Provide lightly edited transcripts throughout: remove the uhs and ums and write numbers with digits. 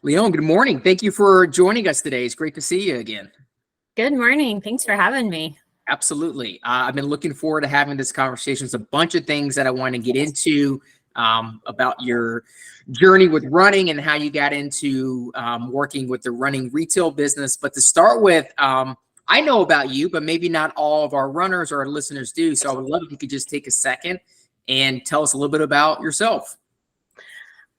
Leone, good morning. Thank you for joining us today. It's great to see you again. Good morning. Thanks for having me. Absolutely. I've been looking forward to having this conversation. There's a bunch of things that I want to get into about your journey with running and how you got into working with the running retail business. But to start with, I know about you, but maybe not all of our runners or our listeners do. So I would love if you could just take a second and tell us a little bit about yourself.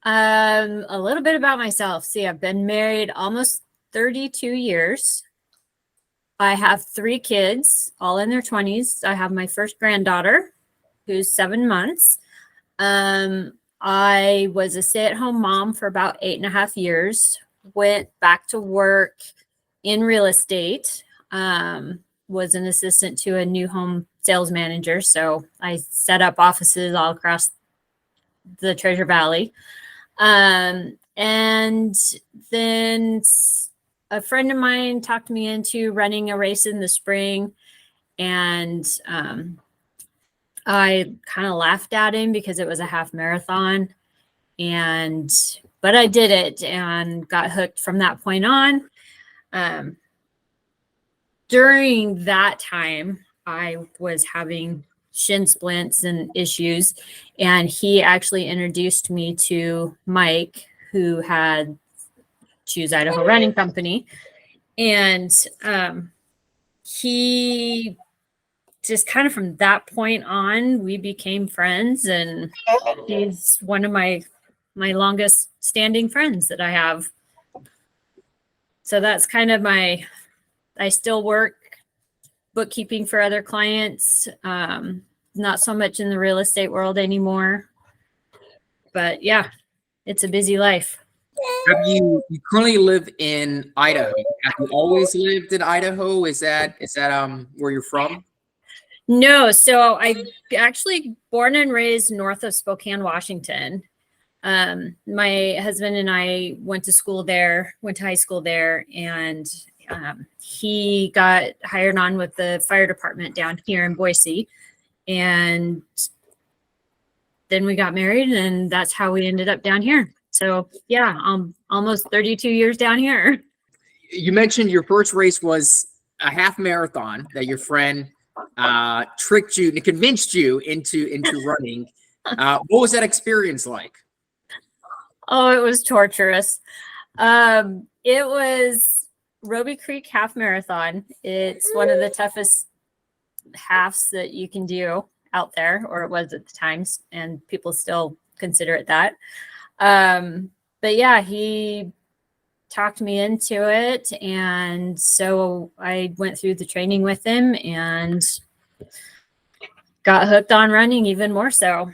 A little bit about myself. See, I've been married almost 32 years. I have 3 kids, all in their 20s. I have my first granddaughter, who's 7 months. I was a stay-at-home mom for about 8.5 years. Went back to work in real estate. Was an assistant to a new home sales manager. So I set up offices all across the Treasure Valley. And then a friend of mine talked me into running a race in the spring. And I kind of laughed at him because it was a half marathon. But I did it and got hooked from that point on. During that time, I was having shin splints and issues, and he actually introduced me to Mike, who had Choose Idaho Running Company, and he just kind of from that point on, we became friends, and he's one of my longest standing friends that I have. So that's kind of I still work bookkeeping for other clients, not so much in the real estate world anymore, but yeah, it's a busy life. You currently live in Idaho? Have you always lived in Idaho? Is that where you're from? No, so I actually born and raised north of Spokane, Washington. My husband and I went to high school there, and he got hired on with the fire department down here in Boise, and then we got married, and that's how we ended up down here. So yeah, almost 32 years down here. You mentioned your first race was a half marathon that your friend tricked you and convinced you into running. What was that experience like? Oh, it was torturous. It was Roby Creek Half Marathon. It's one of the toughest halves that you can do out there, or it was at the times, and people still consider it that. But yeah, he talked me into it, and so I went through the training with him and got hooked on running even more so.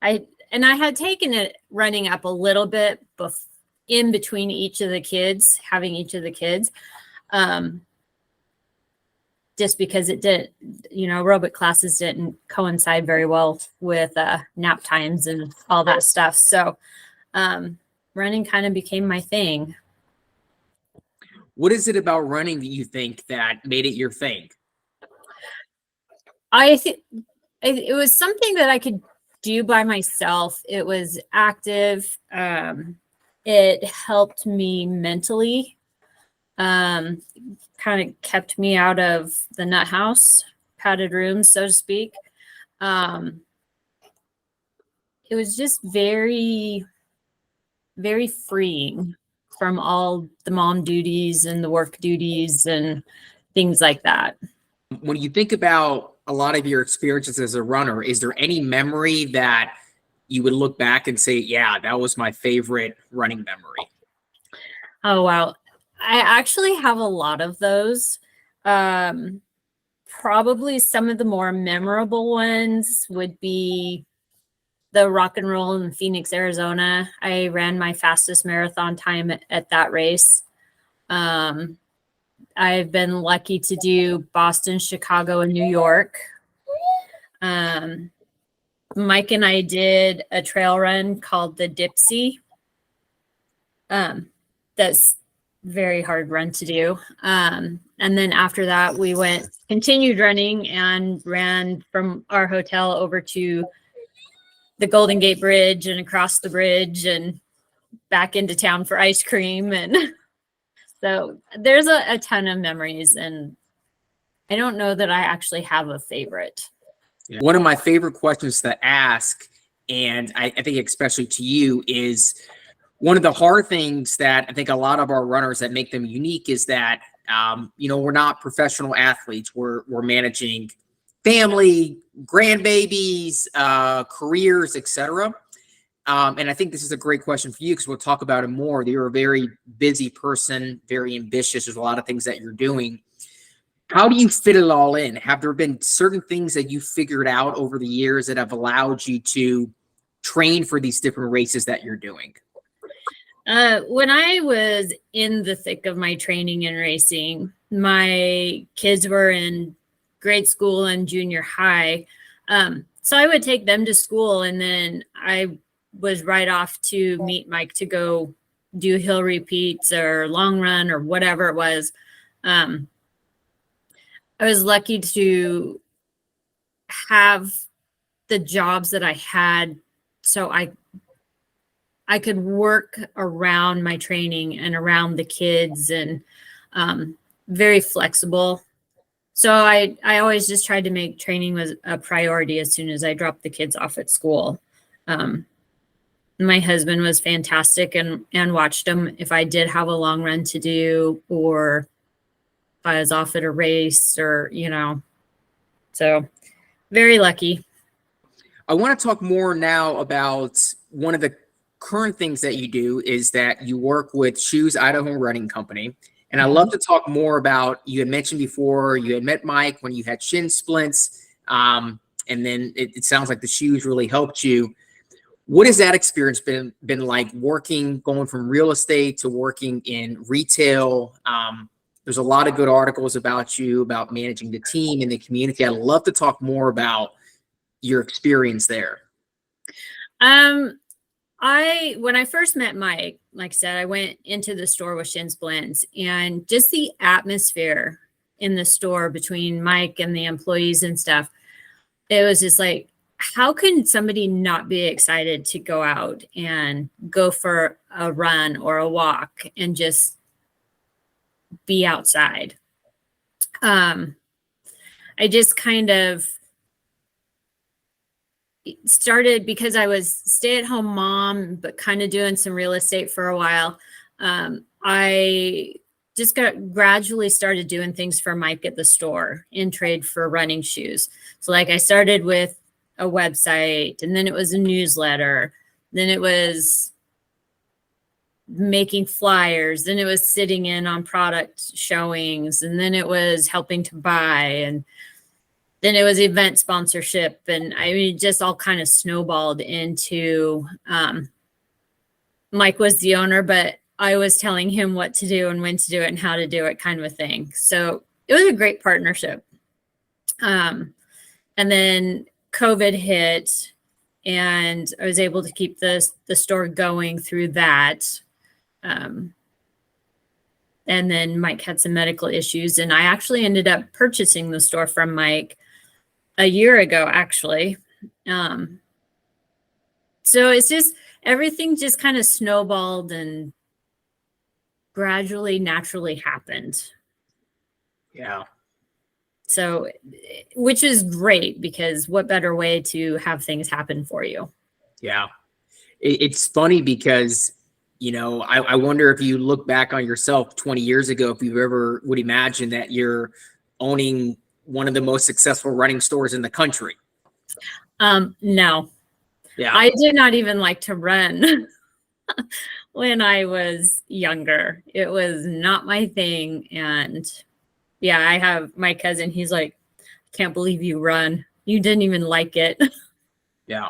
I had taken it running up a little bit in between having each of the kids, just because it did, aerobic classes didn't coincide very well with nap times and all that stuff. So running kind of became my thing. What is it about running that you think that made it your thing? I think it was something that I could do by myself. It was active. It helped me mentally. Kind of kept me out of the nut house, padded rooms, so to speak. It was just very, very freeing from all the mom duties and the work duties and things like that. When you think about a lot of your experiences as a runner, is there any memory that you would look back and say, yeah, that was my favorite running memory? Oh, wow. I actually have a lot of those. Probably some of the more memorable ones would be the rock and roll in Phoenix, Arizona. I ran my fastest marathon time at that race. I've been lucky to do Boston, Chicago, and New York. Mike and I did a trail run called the Dipsy. That's very hard run to do. And then after that, we continued running and ran from our hotel over to the Golden Gate Bridge and across the bridge. And back into town for ice cream. And so there's a ton of memories, and I don't know that I actually have a favorite. Yeah. One of my favorite questions to ask, and I think especially to you, is one of the hard things that I think a lot of our runners that make them unique is that, we're not professional athletes. We're managing family, grandbabies, careers, etc. And I think this is a great question for you because we'll talk about it more. You're a very busy person, very ambitious. There's a lot of things that you're doing. How do you fit it all in? Have there been certain things that you figured out over the years that have allowed you to train for these different races that you're doing? When I was in the thick of my training and racing, my kids were in grade school and junior high. So I would take them to school, and then I was right off to meet Mike to go do hill repeats or long run or whatever it was. I was lucky to have the jobs that I had, so I could work around my training and around the kids, and very flexible. So I always just tried to make training was a priority as soon as I dropped the kids off at school. My husband was fantastic and watched them if I did have a long run to do, or if I was off at a race, or, so very lucky. I want to talk more now about one of the current things that you do is that you work with Shoes Idaho Running Company. And I love to talk more about, you had mentioned before, you had met Mike when you had shin splints. And then it sounds like the shoes really helped you. What has that experience been like, going from real estate to working in retail? There's a lot of good articles about you, about managing the team and the community. I'd love to talk more about your experience there. When I first met Mike, like I said, I went into the store with shin splints, and just the atmosphere in the store between Mike and the employees and stuff, it was just like, how can somebody not be excited to go out and go for a run or a walk and just be outside? I just kind of started because I was stay-at-home mom, but kind of doing some real estate for a while. I just gradually started doing things for Mike at the store in trade for running shoes. So like I started with a website, and then it was a newsletter, then it was making flyers, then it was sitting in on product showings, and then it was helping to buy, and then it was event sponsorship. And I mean, just all kind of snowballed into, Mike was the owner, but I was telling him what to do and when to do it and how to do it, kind of a thing. So it was a great partnership. And then COVID hit, and I was able to keep the store going through that. And then Mike had some medical issues, and I actually ended up purchasing the store from Mike a year ago, actually. So it's just, everything just kind of snowballed and gradually, naturally happened. Yeah. So, which is great, because what better way to have things happen for you? Yeah. It's funny because, I wonder if you look back on yourself 20 years ago, if you ever would imagine that you're owning one of the most successful running stores in the country. No. Yeah. I did not even like to run when I was younger. It was not my thing. And yeah, I have my cousin, he's like, can't believe you run. You didn't even like it. Yeah.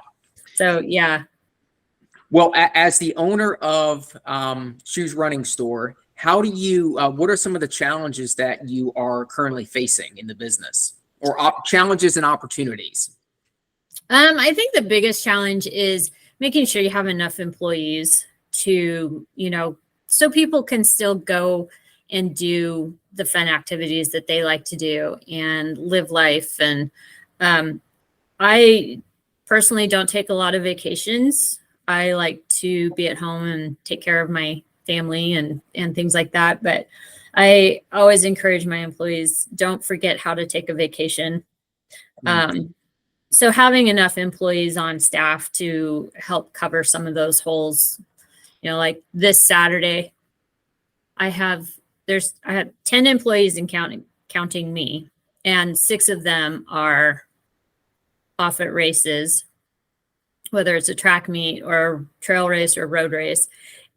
So, yeah. Well, as the owner of Shoes Running Store, how do you, what are some of the challenges that you are currently facing in the business, or challenges and opportunities? I think the biggest challenge is making sure you have enough employees to, so people can still go and do the fun activities that they like to do and live life. And I personally don't take a lot of vacations. I like to be at home and take care of my family and things like that. But I always encourage my employees, don't forget how to take a vacation. So having enough employees on staff to help cover some of those holes, like this Saturday, I have 10 employees and counting me, and 6 of them are off at races, whether it's a track meet or trail race or road race.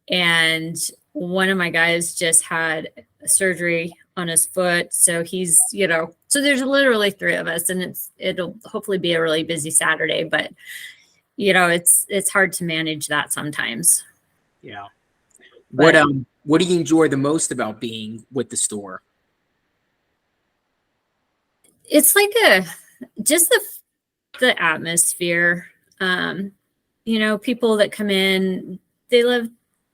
And one of my guys just had surgery on his foot. So he's, so there's literally 3 of us, and it'll hopefully be a really busy Saturday, but it's hard to manage that sometimes. Yeah. What do you enjoy the most about being with the store? It's like just the atmosphere. People that come in, they love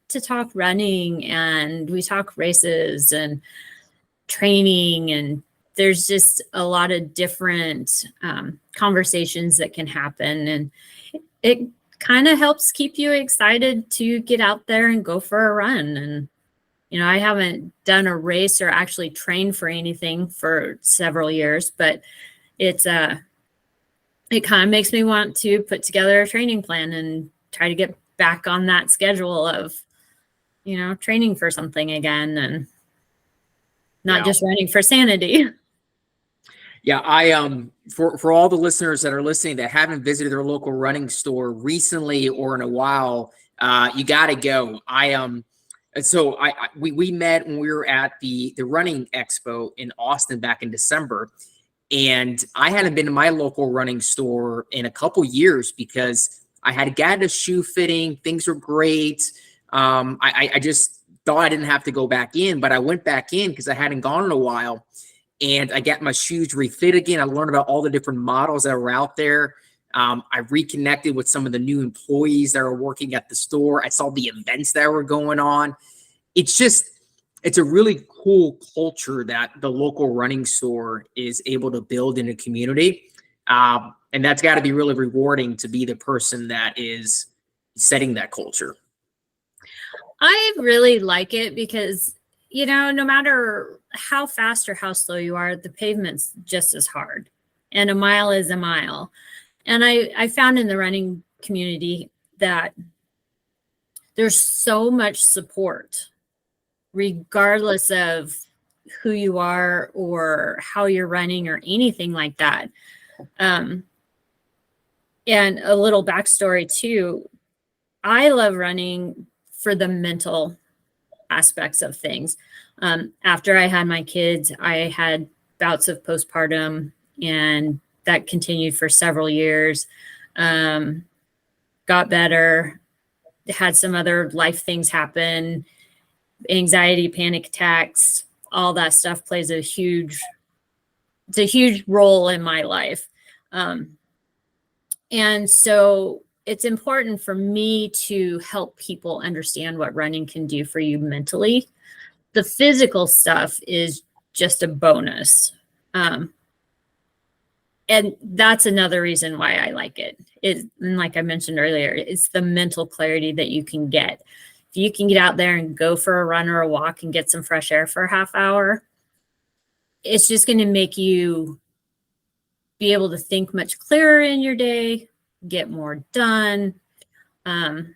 to talk running, and we talk races and training, and there's just a lot of different conversations that can happen, and it kind of helps keep you excited to get out there and go for a run. And I haven't done a race or actually trained for anything for several years, but it kind of makes me want to put together a training plan and try to get back on that schedule of training for something again, and not just running for sanity. Yeah, I for all the listeners that are listening that haven't visited their local running store recently or in a while, you got to go. We met when we were at the running expo in Austin back in December, and I hadn't been to my local running store in a couple years because I had got a shoe fitting. Things were great. I just thought I didn't have to go back in, but I went back in because I hadn't gone in a while. And I got my shoes refit again. I learned about all the different models that were out there. I reconnected with some of the new employees that are working at the store. I saw the events that were going on. It's a really cool culture that the local running store is able to build in a community. And that's got to be really rewarding to be the person that is setting that culture. I really like it because no matter how fast or how slow you are, the pavement's just as hard, and a mile is a mile. And I found in the running community that there's so much support, regardless of who you are or how you're running or anything like that. And a little backstory too, I love running for the mental aspects of things. After I had my kids, I had bouts of postpartum, and that continued for several years. Got better, had some other life things happen, anxiety, panic attacks, all that stuff plays a huge role in my life. And so it's important for me to help people understand what running can do for you mentally. The physical stuff is just a bonus. And that's another reason why I like it. And like I mentioned earlier, it's the mental clarity that you can get. If you can get out there and go for a run or a walk and get some fresh air for a half hour, it's just going to make you be able to think much clearer in your day, get more done. And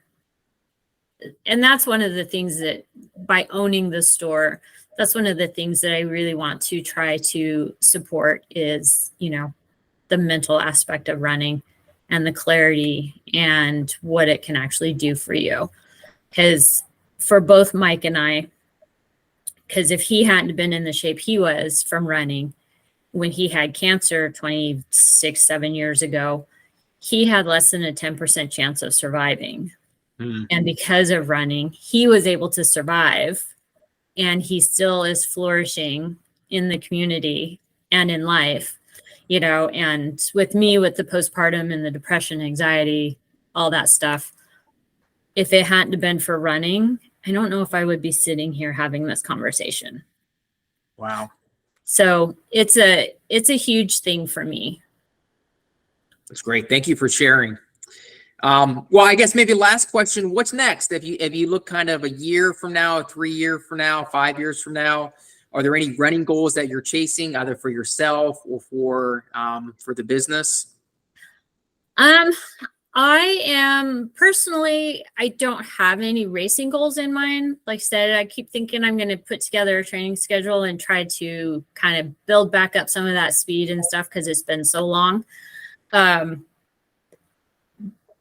that's one of the things that, by owning the store, that's one of the things that I really want to try to support is, the mental aspect of running and the clarity and what it can actually do for you. Because for both Mike and I, because if he hadn't been in the shape he was from running when he had cancer 7 years ago, he had less than a 10% chance of surviving. And because of running, he was able to survive, and he still is flourishing in the community and in life, and with me, with the postpartum and the depression, anxiety, all that stuff, if it hadn't been for running, I don't know if I would be sitting here having this conversation. Wow. So it's a huge thing for me. That's great. Thank you for sharing. Well, I guess maybe last question, what's next? If you look kind of a year from now, 3 year from now, 5 years from now, are there any running goals that you're chasing either for yourself or for the business? I am personally, I don't have any racing goals in mind. Like I said, I keep thinking I'm going to put together a training schedule and try to kind of build back up some of that speed and stuff because it's been so long.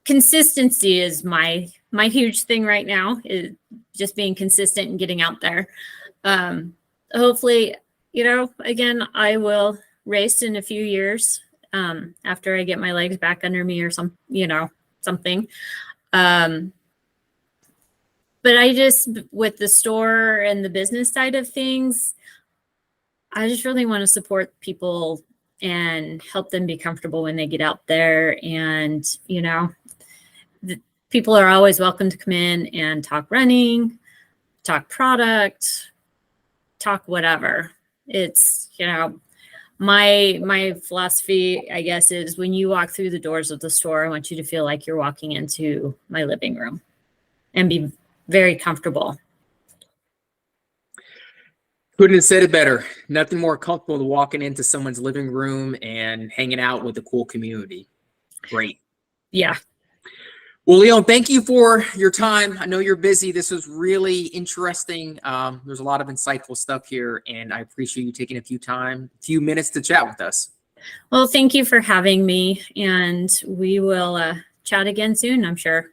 Consistency is my huge thing right now, is just being consistent and getting out there. Hopefully, again, I will race in a few years. After I get my legs back under me or something. But I just, with the store and the business side of things, I just really want to support people and help them be comfortable when they get out there. And, people are always welcome to come in and talk running, talk product, talk whatever. It's, my philosophy, I guess, is when you walk through the doors of the store, I want you to feel like you're walking into my living room and be very comfortable. Couldn't have said it better. Nothing more comfortable than walking into someone's living room and hanging out with a cool community. Great. Yeah. Well, Leone, thank you for your time. I know you're busy. This was really interesting. There's a lot of insightful stuff here, and I appreciate you taking a few minutes to chat with us. Well, thank you for having me, and we will chat again soon, I'm sure.